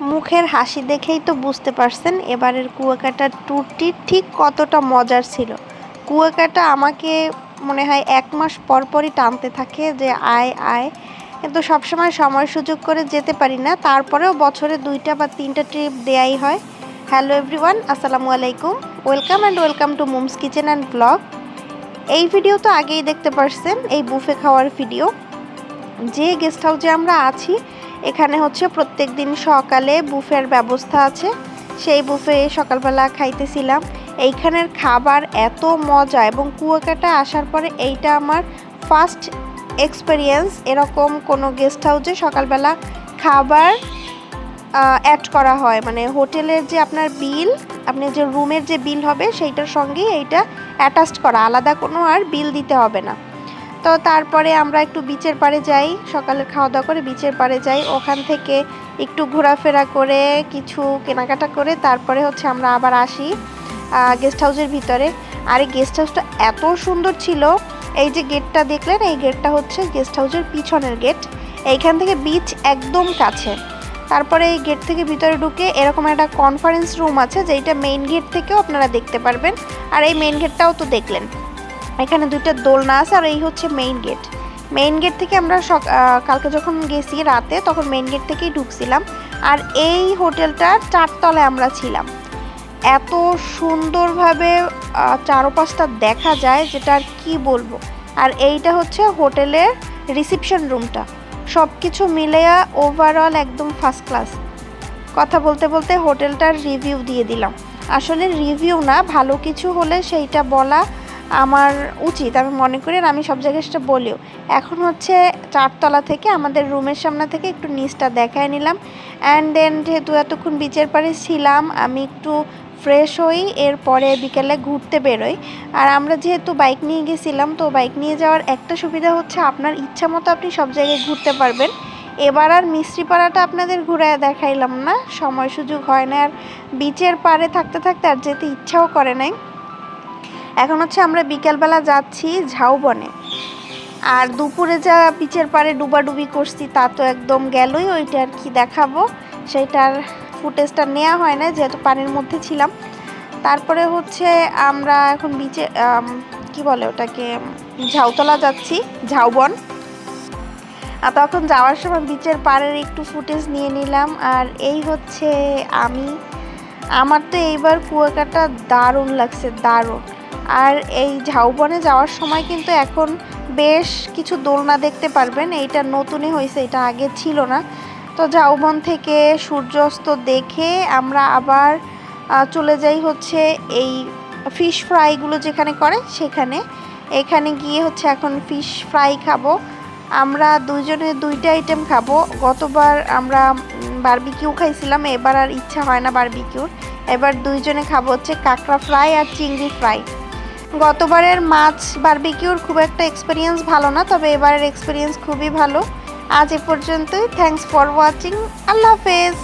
মুখের হাসি দেখেই তো বুঝতে পারছেন এবারের কুয়াকাটার ট্যুরটি ঠিক কতটা মজার ছিল। কুয়াকাটা আমাকে মনে হয় ১ মাস পরপরই টানতে থাকে যে আয় আয়, কিন্তু সবসময় সময় সুযোগ করে যেতে পারি না। তারপরেও বছরে ২টা বা ৩টা ট্রিপ দেয়াই হয়। হ্যালো এভরিওয়ান, আসসালামু আলাইকুম। Welcome to মুমস kitchen and blog. এই ভিডিও তো আগেই দেখতে পারছেন, এই বুফে খাওয়ার ভিডিও। যে গেস্ট হাউসে আমরা আছি এখানে হচ্ছে প্রত্যেক দিন সকালে বুফের ব্যবস্থা আছে। সেই বুফে সকালবেলা খাইতেছিলাম। এইখানের খাবার এত মজা, এবং কুয়াকাটা আসার পরে এইটা আমার ফার্স্ট এক্সপেরিয়েন্স এরকম কোনো গেস্ট হাউসে সকালবেলা খাবার অ্যাড করা হয়। মানে হোটেলের যে আপনার বিল, আপনি যে রুমের যে বিল হবে সেইটার সঙ্গেই এইটা অ্যাটাচড করা, আলাদা কোনো আর বিল দিতে হবে না। তো তারপরে আমরা একটু বিচের পাড়ে যাই, সকালে খাওয়া দাওয়া করে বিচের পাড়ে যাই, ওখান থেকে একটু ঘোরাফেরা করে কিছু কেনাকাটা করে তারপরে হচ্ছে আমরা আবার আসি গেস্ট হাউসের ভিতরে। আর এই গেস্ট হাউসটা এত সুন্দর ছিল। এই যে গেটটা দেখলেন, এই গেটটা হচ্ছে গেস্ট হাউসের পিছনের গেট। এইখান থেকে বিচ একদম কাছে। তারপরে এই গেট থেকে ভিতরে ঢুকে এরকম একটা কনফারেন্স রুম আছে, যেটা মেইন গেট থেকেও আপনারা দেখতে পারবেন। আর এই মেইন গেটটাও তো দেখলেন, এখানে দুইটা দোলনা আছে। আর এই হচ্ছে মেইন গেট। মেইন গেট থেকে আমরা কালকে যখন গেছি রাতে, তখন মেইন গেট থেকেই ঢুকছিলাম। আর এই হোটেলটার 4 তলায় আমরা ছিলাম। এত সুন্দরভাবে চারপাশটা দেখা যায় যেটা আর কি বলবো। আর এইটা হচ্ছে হোটেলের রিসেপশন রুমটা। সব কিছু মিলেয়া ওভারঅল একদম ফার্স্ট ক্লাস। কথা বলতে বলতে হোটেলটার রিভিউ দিয়ে দিলাম। আসলে রিভিউ না, ভালো কিছু হলে সেইটা বলা আমার উচিত, আমি মনে করি। আর আমি সব জায়গায় সেটা বলিও। এখন হচ্ছে 4 তলা থেকে আমাদের রুমের সামনে থেকে একটু নিচটা দেখায় নিলাম। অ্যান্ড দেন যেহেতু এতক্ষণ বিচের পাড়ে ছিলাম, আমি একটু ফ্রেশ হই, এরপরে বিকেলে ঘুরতে বেরোই। আর আমরা যেহেতু বাইক নিয়ে গেছিলাম, তো বাইক নিয়ে যাওয়ার একটা সুবিধা হচ্ছে আপনার ইচ্ছা মতো আপনি সব জায়গায় ঘুরতে পারবেন। এবার আর মিস্ত্রিপাড়াটা আপনাদের ঘুরায় দেখাইলাম না, সময় সুযোগ হয় না। আর বিচের পাড়ে থাকতে থাকতে আর যেতে ইচ্ছাও করে নাই। এখন হচ্ছে আমরা বিকেলবেলা যাচ্ছি ঝাউবনে। আর দুপুরে যা বিচের পাড়ে ডুবাডুবি করছি তা তো একদম গেলই, ওইটা আর কি দেখাবো, সেইটার ফুটেজটা নেওয়া হয় না যেহেতু পানির মধ্যে ছিলাম। তারপরে হচ্ছে আমরা এখন বিচে কি বলে ওটাকে, ঝাউতলা যাচ্ছি, ঝাউবন। আর তখন যাওয়ার সময় বিচের পাড়ের একটু ফুটেজ নিয়ে নিলাম। আর এই হচ্ছে আমার তো এইবার কুয়াকাটা দারুণ লাগছে, দারুণ। আর এই ঝাউবনে যাওয়ার সময় কিন্তু এখন বেশ কিছু দোলনা দেখতে পারবেন। এইটা নতুনই হয়েছে, এটা আগে ছিল না। তো ঝাউবন থেকে সূর্যাস্ত দেখে আমরা আবার চলে যাই হচ্ছে এই ফিশ ফ্রাইগুলো যেখানে করে সেখানে। এখানে গিয়ে হচ্ছে এখন ফিশ ফ্রাই খাবো। আমরা দুইজনে 2টা আইটেম খাবো। গতবার আমরা বারবিকিউ খাইছিলাম, এবার আর ইচ্ছা হয় না বারবিকিউর। এবার দুইজনে খাবো হচ্ছে কাঁকড়া ফ্রাই আর চিংড়ি ফ্রাই। গতবারের মাছ বারবিকিউর খুব একটা এক্সপিরিয়েন্স ভালো না, তবে এবারের এক্সপিরিয়েন্স খুবই ভালো। আজ এ পর্যন্তই। Thanks for watching. আল্লাহ হাফেজ।